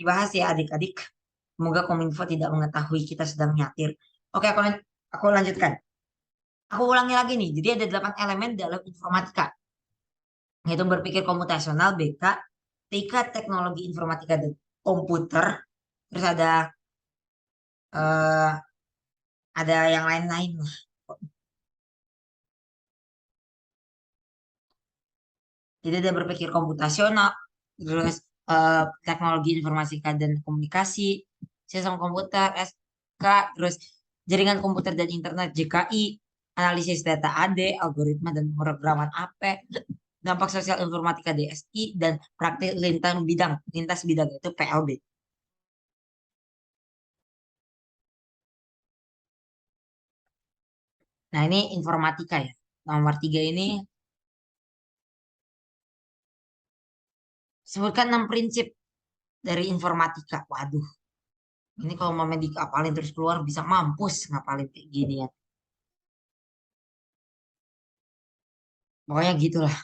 Dibahas ya adik-adik. Semoga Kominfo tidak mengetahui kita sedang nyatir. Oke, aku lanjutkan. Aku ulangi lagi nih. Jadi ada 8 elemen dalam informatika. Yaitu berpikir komputasional, BK, TK, teknologi informatika dan komputer. Terus eh, ada yang lain-lain lah. Jadi ada berpikir komputasional, terus teknologi informatika dan komunikasi, sistem komputer, SK, terus jaringan komputer dan internet JKI, analisis data AD, algoritma dan pemrograman AP, dampak sosial informatika DSI, dan praktik lintas bidang itu PLB. Nah ini informatika ya. Nomor 3 ini sebutkan 6 prinsip dari informatika. Waduh, ini kalau mau dikapalin terus keluar bisa mampus ngapalin kayak gini ya. Pokoknya gitulah.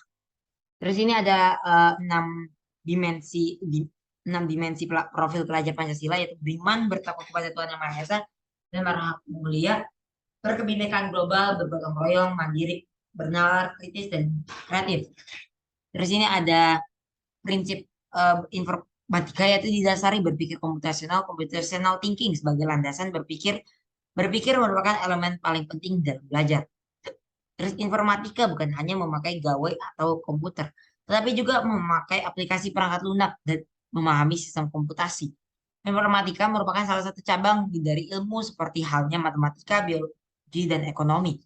Terus ini ada 6 dimensi, 6 dimensi profil pelajar Pancasila yaitu beriman, bertakwa kepada Tuhan Yang Maha Esa, dan berhak mulia, berkebinekaan global, bergotong royong, mandiri, bernalar, kritis, dan kreatif. Terus ini ada prinsip informatika yaitu didasari berpikir komputasional, computational thinking sebagai landasan berpikir. Berpikir merupakan elemen paling penting dalam belajar. Terus informatika bukan hanya memakai gawai atau komputer, tetapi juga memakai aplikasi perangkat lunak dan memahami sistem komputasi. Informatika merupakan salah satu cabang dari ilmu seperti halnya matematika, biologi, dan ekonomi.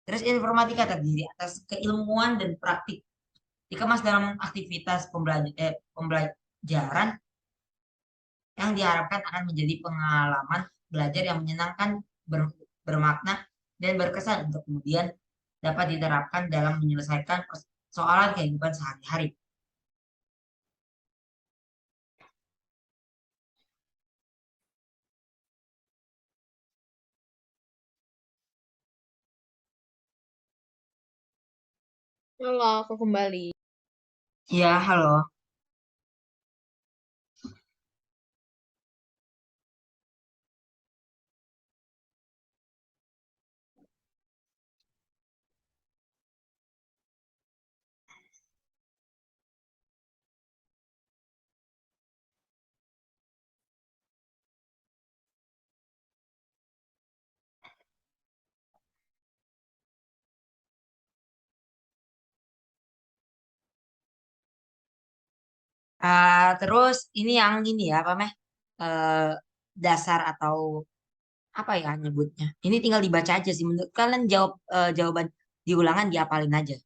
Terus informatika terdiri atas keilmuan dan praktik dikemas dalam aktivitas pembelajaran yang diharapkan akan menjadi pengalaman belajar yang menyenangkan, bermakna, dan berkesan untuk kemudian dapat diterapkan dalam menyelesaikan persoalan kehidupan sehari-hari. Halo, aku kembali. Ya, halo. Terus ini yang ini ya, apa meh? Eh, Dasar atau apa ya nyebutnya? Ini tinggal dibaca aja sih. Menurut kalian jawaban di ulangan diapalin aja.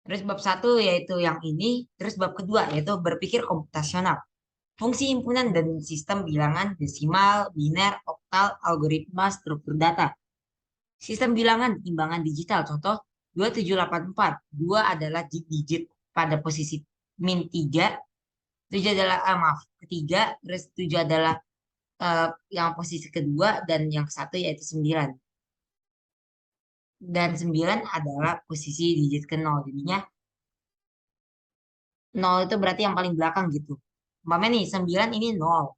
Terus bab 1 yaitu yang ini. Terus bab kedua yaitu berpikir komputasional. Fungsi himpunan dan sistem bilangan desimal, biner, oktal, algoritma, struktur data. Sistem bilangan timbangan digital. Contoh 2784. 2 adalah digit pada posisi min 3. 7 adalah, maaf, ketiga. Terus 7 adalah yang posisi kedua. Dan yang satu yaitu 9. Dan 9 adalah posisi digit ke 0. Jadinya 0 itu berarti yang paling belakang gitu. Umpamanya nih 9 ini 0.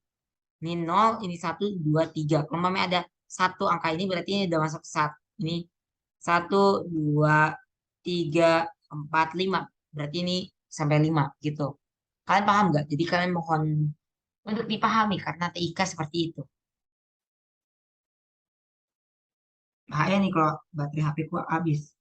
Ini 0, ini 1, 2, 3. Kalau umpamanya ada satu angka ini berarti ini udah masuk satu. Ini 1, 2, 3, 4, 5. Berarti ini sampai 5 gitu. Kalian paham nggak? Jadi kalian mohon untuk dipahami karena TIK seperti itu. Bahaya nih kalau baterai HP ku habis.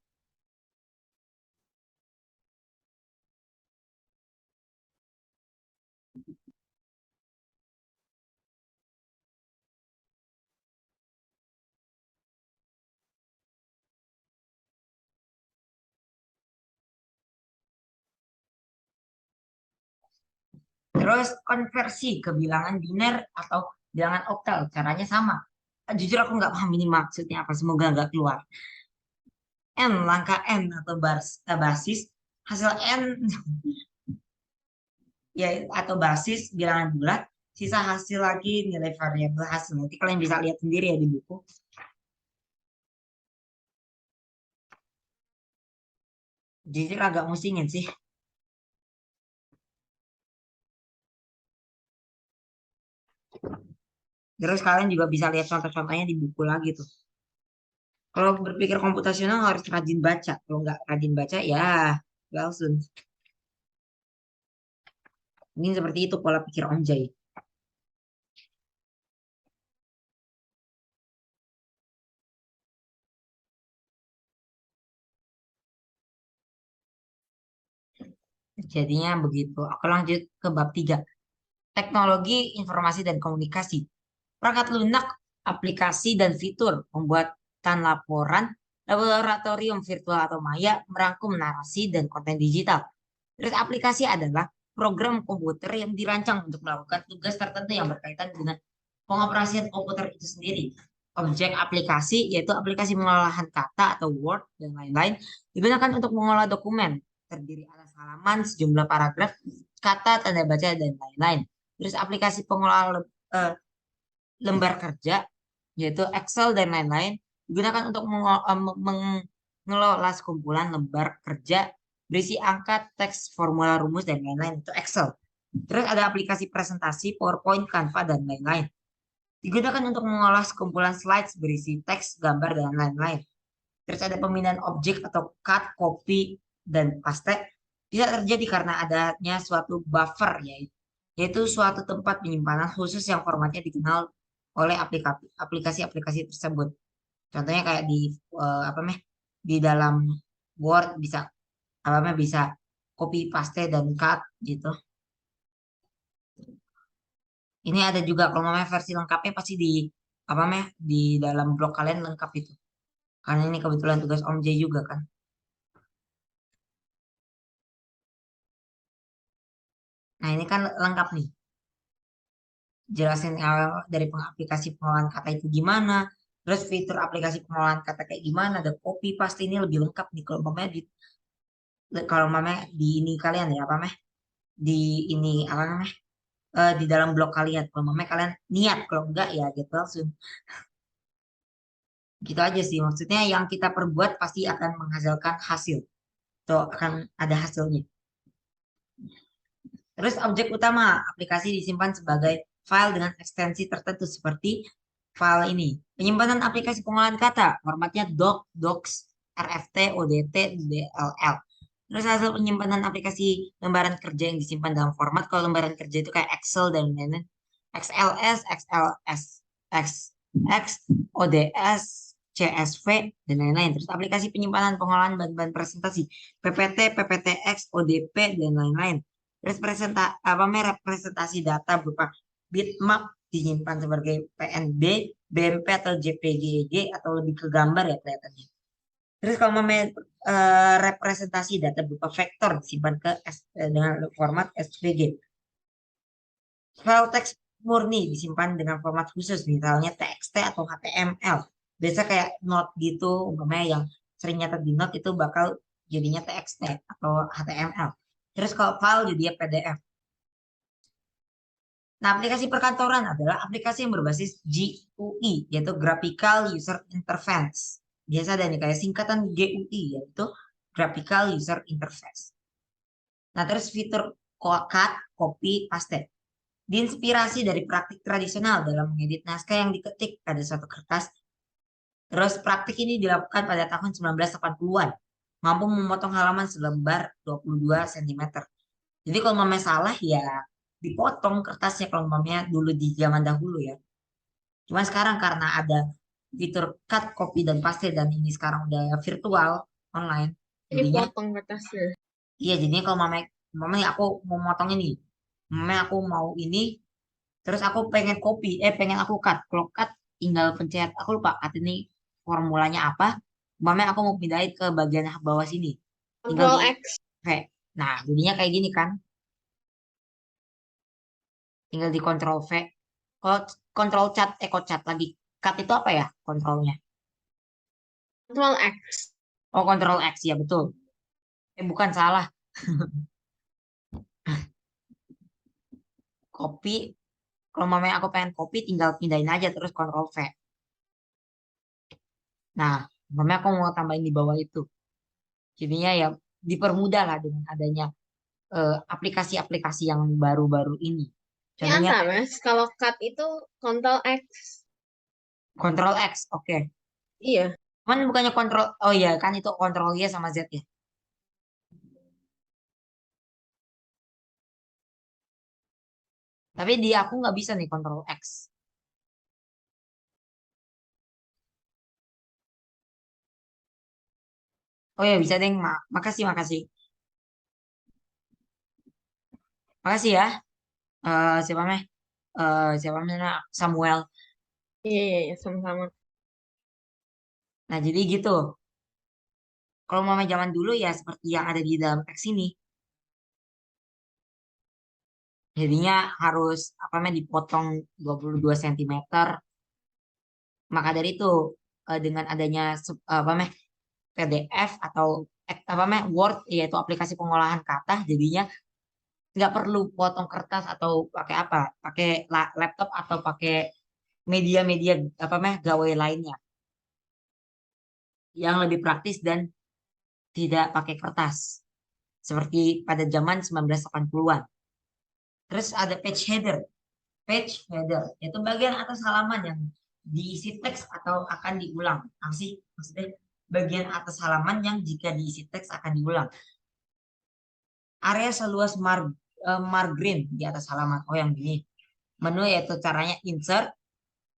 Terus konversi ke bilangan biner atau bilangan oktal. Caranya sama. Jujur aku nggak paham ini maksudnya apa. Semoga nggak keluar. N, langkah N atau basis. Hasil N ya atau basis bilangan bulat. Sisa hasil lagi nilai variabel hasil. Nanti kalian bisa lihat sendiri ya di buku. Jujur agak musingin sih. Terus kalian juga bisa lihat contoh-contohnya di buku lagi tuh. Kalau berpikir komputasional harus rajin baca. Kalau nggak rajin baca ya langsung. Mungkin seperti itu pola pikir Om Jai. Jadinya begitu. Aku lanjut ke bab 3. Teknologi, informasi, dan komunikasi. Perangkat lunak, aplikasi, dan fitur pembuatan laporan, laboratorium virtual atau maya, merangkum narasi dan konten digital. Terus aplikasi adalah program komputer yang dirancang untuk melakukan tugas tertentu yang berkaitan dengan pengoperasian komputer itu sendiri. Objek aplikasi yaitu aplikasi pengolahan kata atau Word dan lain-lain digunakan untuk mengolah dokumen terdiri atas halaman, sejumlah paragraf, kata, tanda baca dan lain-lain. Terus aplikasi pengolah lembar kerja yaitu Excel dan lain-lain digunakan untuk mengelola sekumpulan lembar kerja berisi angka, teks, formula, rumus dan lain-lain itu Excel. Terus ada aplikasi presentasi, PowerPoint, Canva dan lain-lain. Digunakan untuk mengolah sekumpulan slides berisi teks, gambar dan lain-lain. Terus ada pemindahan objek atau cut, copy dan paste bisa terjadi karena adanya suatu buffer yaitu suatu tempat penyimpanan khusus yang formatnya dikenal oleh aplikasi-aplikasi tersebut. Contohnya kayak di apa meh di dalam Word bisa apa meh bisa copy paste dan cut gitu. Ini ada juga kalau namanya versi lengkapnya pasti di apa meh di dalam blog kalian lengkap itu. Karena ini kebetulan tugas Om J juga kan. Nah, ini kan lengkap nih. Jelasin dari aplikasi pengolahan kata itu gimana, terus fitur aplikasi pengolahan kata kayak gimana, ada copy paste ini lebih lengkap nih kalau mamanya di ini kalian ya apa meh di ini apa namanya di dalam blog kalian. Kalau mamanya kalian niat, kalau enggak ya gitu langsung. Gitu aja sih maksudnya yang kita perbuat pasti akan menghasilkan hasil. Tuh akan ada hasilnya. Terus objek utama aplikasi disimpan sebagai file dengan ekstensi tertentu seperti file ini. Penyimpanan aplikasi pengolahan kata, formatnya doc, docs, RFT, ODT, DLL. Terus hasil penyimpanan aplikasi lembaran kerja yang disimpan dalam format, kalau lembaran kerja itu kayak Excel dan lain-lain, XLS, XLS, XX, ODS, CSV, dan lain-lain. Terus aplikasi penyimpanan pengolahan bahan-bahan presentasi, PPT, PPTX, ODP, dan lain-lain. Terus representasi data berupa bitmap disimpan sebagai PNB, BMP atau JPG atau lebih ke gambar ya kelihatannya. Terus kalau representasi data berupa vektor disimpan dengan format SVG. File teks murni disimpan dengan format khusus, misalnya TXT atau HTML. Biasa kayak note gitu, umpamanya yang sering nyatet di note itu bakal jadinya TXT atau HTML. Terus kalau file jadinya PDF. Nah, aplikasi perkantoran adalah aplikasi yang berbasis GUI, yaitu Graphical User Interface. Biasa ada nih kayak singkatan GUI, yaitu Graphical User Interface. Nah, terus fitur cut, copy, paste. Diinspirasi dari praktik tradisional dalam mengedit naskah yang diketik pada suatu kertas. Terus praktik ini dilakukan pada tahun 1980-an. Mampu memotong halaman selembar 22 cm. Jadi kalau mamanya salah ya dipotong kertasnya kalau mamanya dulu di zaman dahulu ya. Cuma sekarang karena ada fitur cut, copy, dan paste dan ini sekarang udah virtual online. Ini Jadinya potong kertasnya. iya jadinya kalau mamanya aku mau motong ini. Mamanya aku mau ini terus aku pengen copy, pengen aku cut. Kalau cut tinggal pencet, aku lupa cut ini formulanya apa. Mamanya aku mau pindahin ke bagian bawah sini. Tinggal di Ctrl X. V. Nah, jadinya kayak gini kan. Tinggal di Ctrl V. Kalau Ctrl cat, cat lagi. Cut itu apa ya kontrolnya? Ctrl X. Oh, Ctrl X ya betul. Bukan salah. Copy. Kalau mamanya aku pengen copy, tinggal pindahin aja terus Ctrl V. Nah, mamanya aku mau tambahin di bawah itu. Jadinya ya dipermudah lah dengan adanya aplikasi-aplikasi yang baru-baru ini. Ini Contohnya apa, Mas? Kalau cut itu Ctrl X. Ctrl X, oke. Iya. Cuman bukannya kontrol, oh iya kan itu kontrol Y sama Z ya. Tapi di aku nggak bisa nih kontrol X. Oh ya bisa deh, makasih makasih. Makasih ya. Siapa meh? Siapa namanya Samuel. Iya, iya, iya, sama-sama. Nah jadi gitu. Kalau mama zaman dulu ya seperti yang ada di dalam teks ini. Jadinya harus apa namanya dipotong 22 cm. Maka dari itu dengan adanya apa namanya PDF atau apa namanya Word yaitu aplikasi pengolahan kata jadinya nggak perlu potong kertas atau pakai apa, pakai laptop atau pakai media-media apa namanya gawai lainnya yang lebih praktis dan tidak pakai kertas seperti pada zaman 1980-an. Terus ada page header. Page header itu bagian atas halaman yang diisi teks atau akan diulang. Apa sih maksudnya? Bagian atas halaman yang jika diisi teks akan diulang. Area seluas margin di atas halaman. Oh yang gini. Menu yaitu caranya insert,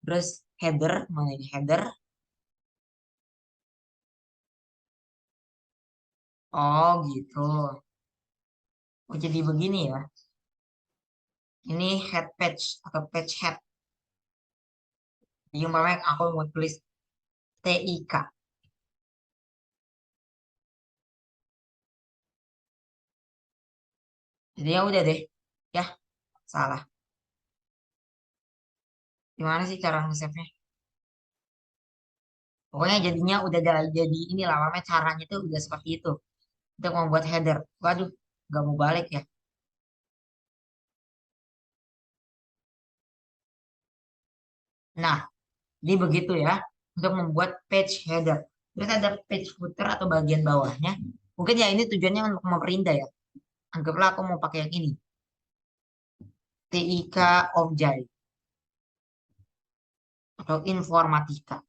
terus header, mana ini header. Oh gitu. Oh jadi begini ya. Ini head page atau page head. Jadi umpamanya aku mau tulis TIK. Jadi ya udah deh. Ya, salah. Gimana sih cara nge-save-nya? Pokoknya jadinya udah jadi ini lah, namanya caranya tuh udah seperti itu. Untuk membuat header. Waduh, gak mau balik ya. Nah, ini begitu ya. Untuk membuat page header. Terus ada page footer atau bagian bawahnya. Mungkin ya ini tujuannya untuk memperindah ya. Anggaplah aku mau pakai yang ini. TIK Objai atau Informatika.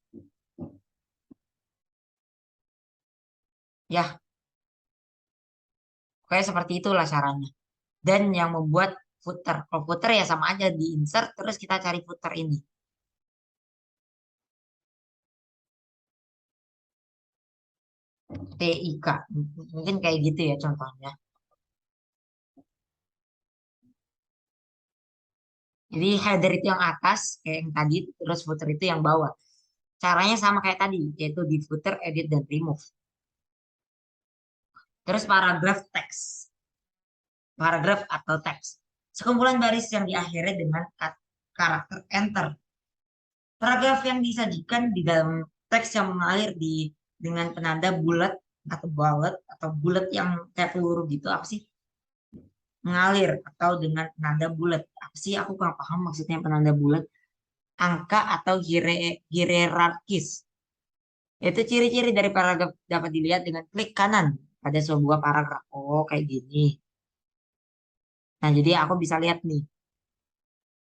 Ya, kayak seperti itulah caranya. Dan yang membuat footer. Kalau footer ya sama aja di insert terus kita cari footer ini. TIK. Mungkin kayak gitu ya contohnya. Jadi header itu yang atas kayak yang tadi, terus footer itu yang bawah. Caranya sama kayak tadi, yaitu di footer, edit, dan remove. Terus paragraf teks. Paragraf atau teks. Sekumpulan baris yang diakhiri dengan karakter enter. Paragraf yang disajikan di dalam teks yang mengalir dengan penanda bulat atau bullet atau bulat yang kayak peluru gitu apa sih? Mengalir atau dengan penanda bulat. Apa sih? Aku kurang paham maksudnya penanda bulat. Angka atau hierarkis. Itu ciri-ciri dari paragraf dapat dilihat dengan klik kanan pada sebuah paragraf. Oh, kayak gini. Nah, jadi aku bisa lihat nih.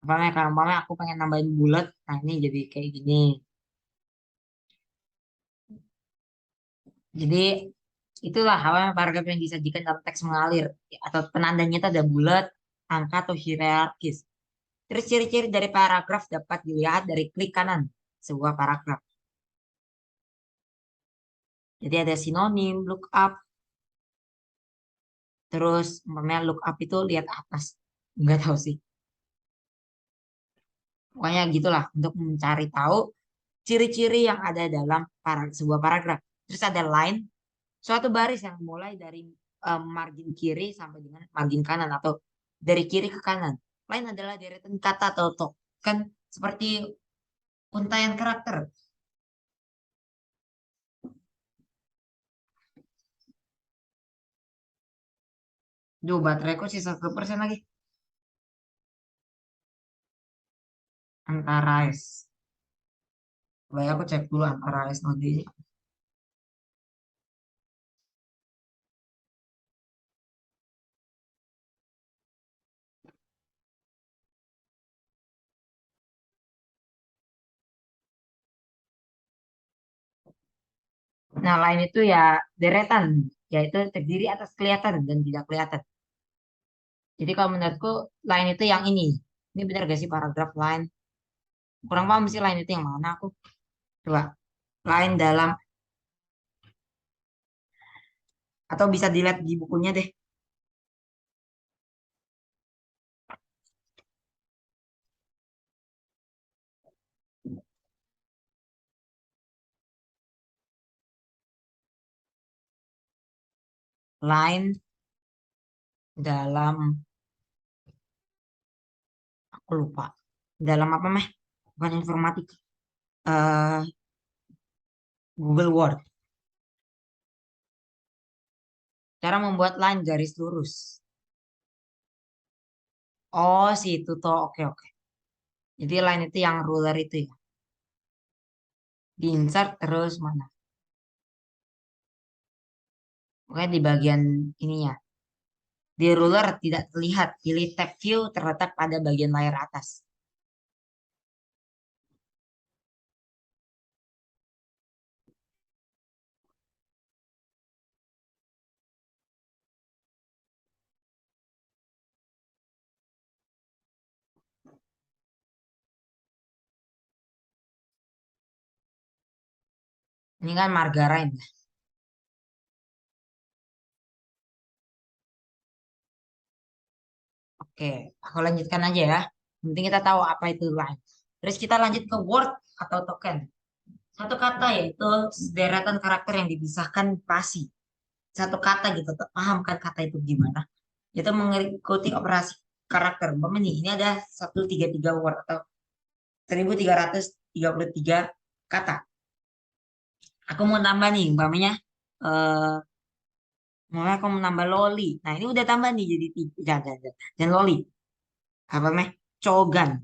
Umpamanya kalau umpamanya aku pengen nambahin bulat, nah ini jadi kayak gini. Jadi itulah apa paragraf yang disajikan dalam teks mengalir atau penandanya itu ada bulat, angka atau hierarkis. Terus ciri-ciri dari paragraf dapat dilihat dari klik kanan sebuah paragraf. Jadi ada sinonim, lookup, terus umpamanya lookup itu lihat atas. Enggak tahu sih. Pokoknya gitulah untuk mencari tahu ciri-ciri yang ada dalam sebuah paragraf. Terus ada line, suatu baris yang mulai dari margin kiri sampai dengan margin kanan atau dari kiri ke kanan. Line adalah deretan kata atau token seperti untaian karakter. Duh, bateraiku sisa 1% lagi. Antara S. Coba ya aku cek dulu antara S nanti. Nah, line itu ya deretan, yaitu terdiri atas kelihatan dan tidak kelihatan. Jadi kalau menurutku line itu yang ini. Ini benar gak sih paragraf line? Kurang paham sih line itu yang mana aku. Coba line dalam atau bisa dilihat di bukunya deh. Line dalam aku lupa. Dalam apa meh? Bukan informatika. eh Google Word. Cara membuat line garis lurus. Oh, situ toh. Oke, oke. Jadi line itu yang ruler itu ya. Di-insert terus mana? Oke, di bagian ininya. Di ruler tidak terlihat. Pilih tab view terletak pada bagian layar atas. Ini kan margarin. Oke, aku lanjutkan aja ya. Penting kita tahu apa itu line. Terus kita lanjut ke word atau token. Satu kata yaitu sederetan karakter yang dipisahkan spasi. Satu kata gitu, paham kan kata itu gimana? Itu mengikuti operasi karakter. Umpama nih, ini ada 133 word atau 1333 kata. Aku mau tambah nih, umpamanya eh umpamanya aku mau nambah loli. Nah, ini udah tambah nih jadi tiga, dan loli. Apa meh? Cogan.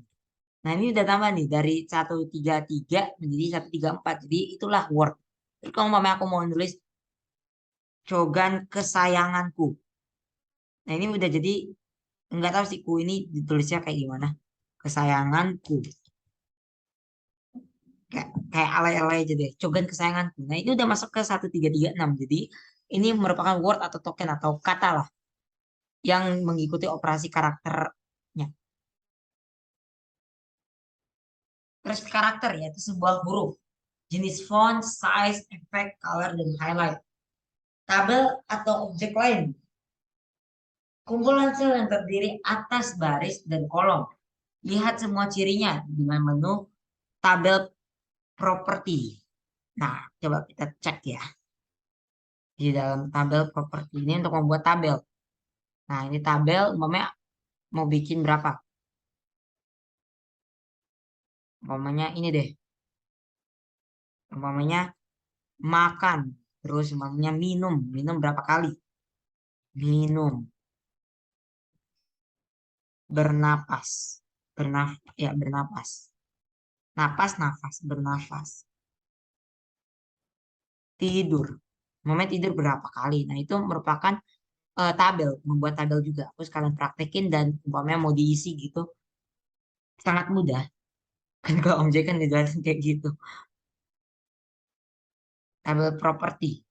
Nah, ini udah tambah nih dari 133 menjadi 134. Jadi itulah word. Jadi kalau umpamanya aku mau nulis cogan kesayanganku. Nah, ini udah jadi nggak tahu sih ku ini ditulisnya kayak gimana. Kesayanganku. Kayak alay-alay aja deh. Cogan kesayanganku. Nah, ini udah masuk ke 1336. Jadi ini merupakan word atau token atau kata lah yang mengikuti operasi karakternya. Terus karakter yaitu sebuah huruf. Jenis font, size, efek, color, dan highlight. Tabel atau objek lain. Kumpulan sel yang terdiri atas baris dan kolom. Lihat semua cirinya dengan menu tabel properti. Nah, coba kita cek ya. Di dalam tabel properti ini untuk membuat tabel. Nah, ini tabel, umpamanya mau bikin berapa? Umpamanya ini deh. Umpamanya makan. Terus umpamanya minum. Minum berapa kali? Minum. Bernapas. Bernapas. Napas, nafas, bernafas. Tidur. Umpamanya tidur berapa kali? Nah, itu merupakan tabel. Membuat tabel juga. Aku sekalian praktekin dan umpamanya mau diisi gitu. Sangat mudah. Kan kalau Om J kan dijelasin kayak gitu. Tabel properti.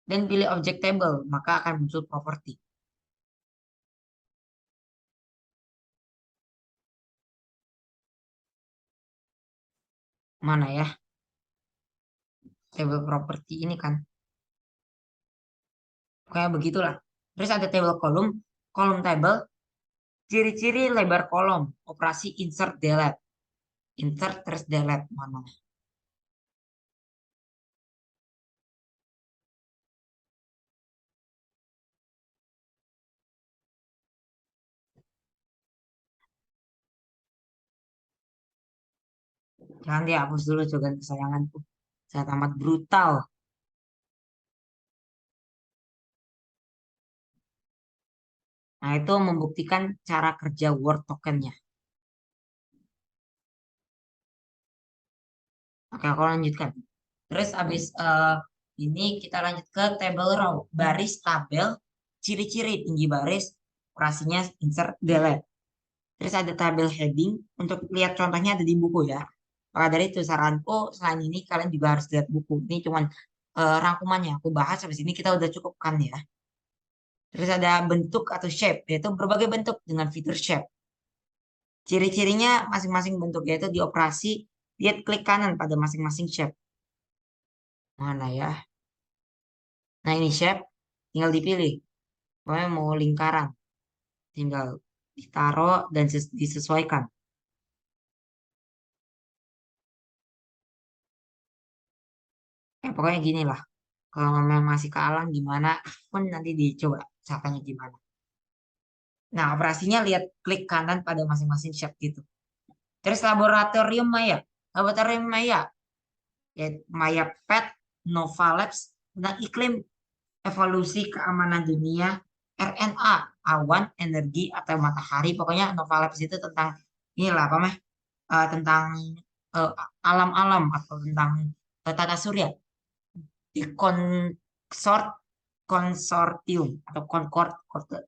Dan pilih objek table, maka akan muncul properti. Mana ya? Table properti ini kan. Kayak begitulah. Terus ada table kolom, kolom table, ciri-ciri lebar kolom, operasi insert delete. Insert terus delete mana? Jangan dihapus dulu coba kesayanganku. Saya amat brutal. Nah, itu membuktikan cara kerja Word tokennya. Oke, aku lanjutkan. Terus habis ini kita lanjut ke table row. Baris tabel, ciri-ciri tinggi baris, operasinya insert delete. Terus ada tabel heading. Untuk lihat contohnya ada di buku ya. Maka dari itu saranku selain ini kalian juga harus lihat buku. Ini cuman rangkumannya aku bahas habis ini kita udah cukupkan ya. Terus ada bentuk atau shape, yaitu berbagai bentuk dengan fitur shape. Ciri-cirinya masing-masing bentuk yaitu di operasi, lihat klik kanan pada masing-masing shape. Mana ya? Nah ini shape, tinggal dipilih. Pokoknya mau lingkaran, tinggal ditaruh dan disesuaikan. Pokoknya gini lah. Kalau memang masih kalah gimana pun nanti dicoba caranya gimana. Nah operasinya lihat klik kanan pada masing-masing shape gitu. Terus laboratorium Maya. Laboratorium Maya, yaitu Maya Pet, Nova Labs, tentang iklim, evolusi keamanan dunia, RNA, awan, energi atau matahari. Pokoknya Nova Labs itu tentang inilah apa mah? Tentang eh, alam-alam atau tentang tata surya. Di konsort konsortium atau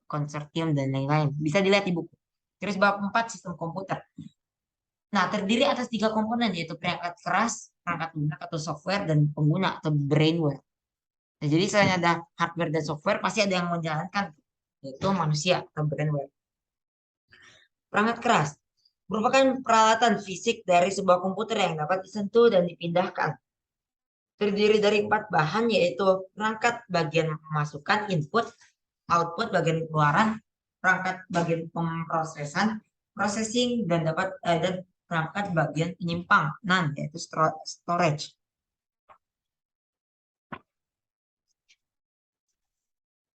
konsortium dan lain-lain. Bisa dilihat di buku. Terus bab 4 sistem komputer. Nah, terdiri atas tiga komponen yaitu perangkat keras, perangkat lunak atau software dan pengguna atau brainware. Nah, jadi selain ada hardware dan software, pasti ada yang menjalankan yaitu manusia atau brainware. Perangkat keras merupakan peralatan fisik dari sebuah komputer yang dapat disentuh dan dipindahkan. Terdiri dari 4 bahan yaitu perangkat bagian pemasukan input, output bagian keluaran, perangkat bagian pemrosesan, processing dan perangkat bagian penyimpanan yaitu storage.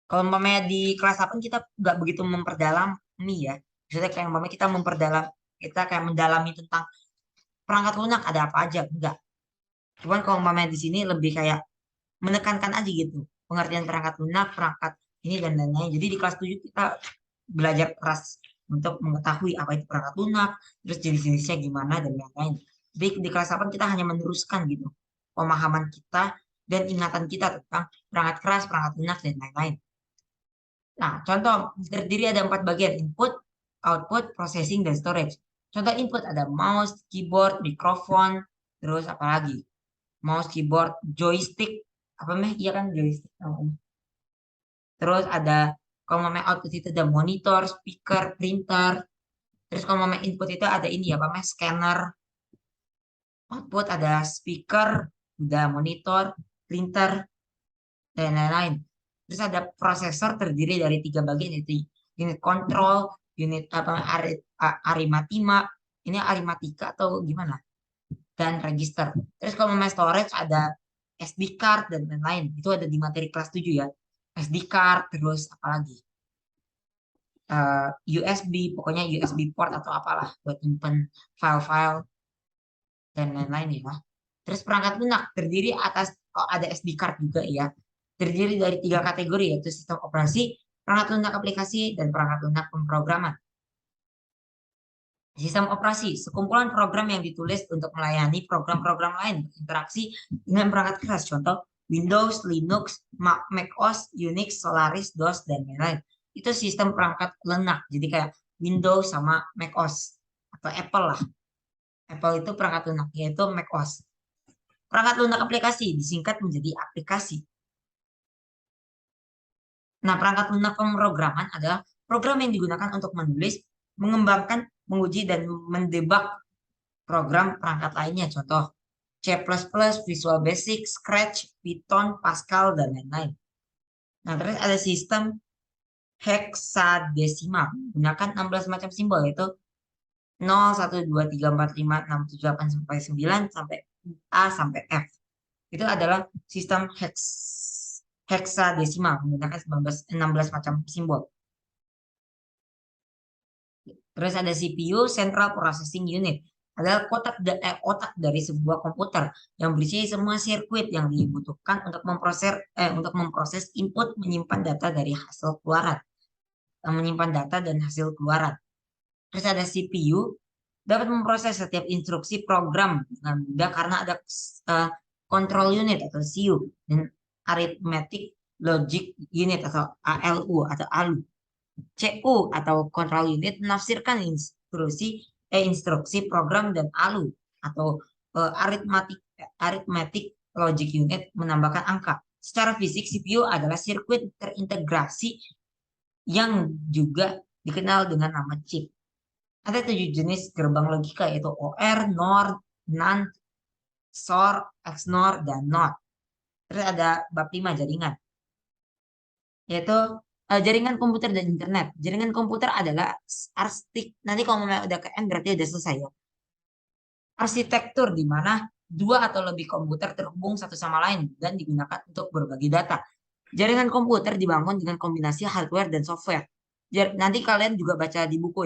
Kalau umpamanya di kelas 8 kita nggak begitu memperdalami ya. Maksudnya kayak umpamanya kita kayak mendalami tentang perangkat lunak ada apa aja, enggak. Cuman kalau umpamanya di sini lebih kayak menekankan aja gitu. Pengertian perangkat lunak, perangkat ini dan lain-lain. Jadi di kelas 7 kita belajar keras untuk mengetahui apa itu perangkat lunak, terus jenis-jenisnya gimana dan lain-lain. Jadi di kelas 8 kita hanya meneruskan gitu pemahaman kita dan ingatan kita tentang perangkat keras, perangkat lunak dan lain-lain. Nah, contoh terdiri ada 4 bagian: input, output, processing, dan storage. Contoh input ada mouse, keyboard, mikrofon, terus apa lagi? Mouse, keyboard, joystick, apa meh? Iya kan joystick. Terus ada kalau mau output itu ada monitor, speaker, printer. Terus kalau mau input itu ada ini ya, apa meh? Scanner. Output ada speaker, ada monitor, printer, dan lain-lain. Terus ada prosesor terdiri dari 3 bagian yaitu unit control, unit apa arimatima, ini arimatika atau gimana? Dan register. Terus kalau mau storage ada SD card dan lain-lain. Itu ada di materi kelas 7 ya. SD card terus apalagi? USB, pokoknya USB port atau apalah buat nyimpen file-file dan lain-lain ya. Terus perangkat lunak terdiri atas ada SD card juga ya. Terdiri dari 3 kategori yaitu sistem operasi, perangkat lunak aplikasi, dan perangkat lunak pemrograman. Sistem operasi, sekumpulan program yang ditulis untuk melayani program-program lain berinteraksi dengan perangkat keras. Contoh Windows, Linux, macOS, Unix, Solaris, DOS, dan lain-lain. Itu sistem perangkat lunak. Jadi kayak Windows sama macOS atau Apple lah. Apple itu perangkat lunak, yaitu macOS. Perangkat lunak aplikasi disingkat menjadi aplikasi. Nah, perangkat lunak pemrograman adalah program yang digunakan untuk menulis, mengembangkan, menguji, dan mendebak program perangkat lainnya. Contoh C++, Visual Basic, Scratch, Python, Pascal, dan lain-lain. Nah, terus ada sistem heksadesimal. Gunakan 16 macam simbol, yaitu 0, 1, 2, 3, 4, 5, 6, 7, 8, sampai 9, sampai A sampai F. Itu adalah sistem heksadesimal menggunakan 16 macam simbol. Terus ada CPU, Central Processing Unit. Adalah otak dari sebuah komputer yang berisi semua sirkuit yang dibutuhkan untuk memproses input, menyimpan data dari hasil keluaran, menyimpan data dan hasil keluaran. Terus ada CPU, dapat memproses setiap instruksi program dengan mudah karena ada control unit atau CU dan arithmetic logic unit atau ALU atau ALU. CU atau control unit menafsirkan instruksi program dan ALU atau arithmetic logic unit menambahkan angka. Secara fisik, CPU adalah sirkuit terintegrasi yang juga dikenal dengan nama chip. Ada 7 jenis gerbang logika, yaitu OR, NOR, NAND, XOR, XNOR, dan NOT. Terus ada bab 5 jaringan, yaitu jaringan komputer dan internet. Jaringan komputer adalah nanti kalau udah ke N berarti udah selesai ya. Arsitektur di mana dua atau lebih komputer terhubung satu sama lain dan digunakan untuk berbagi data. Jaringan komputer dibangun dengan kombinasi hardware dan software. Nanti kalian juga baca di buku ya.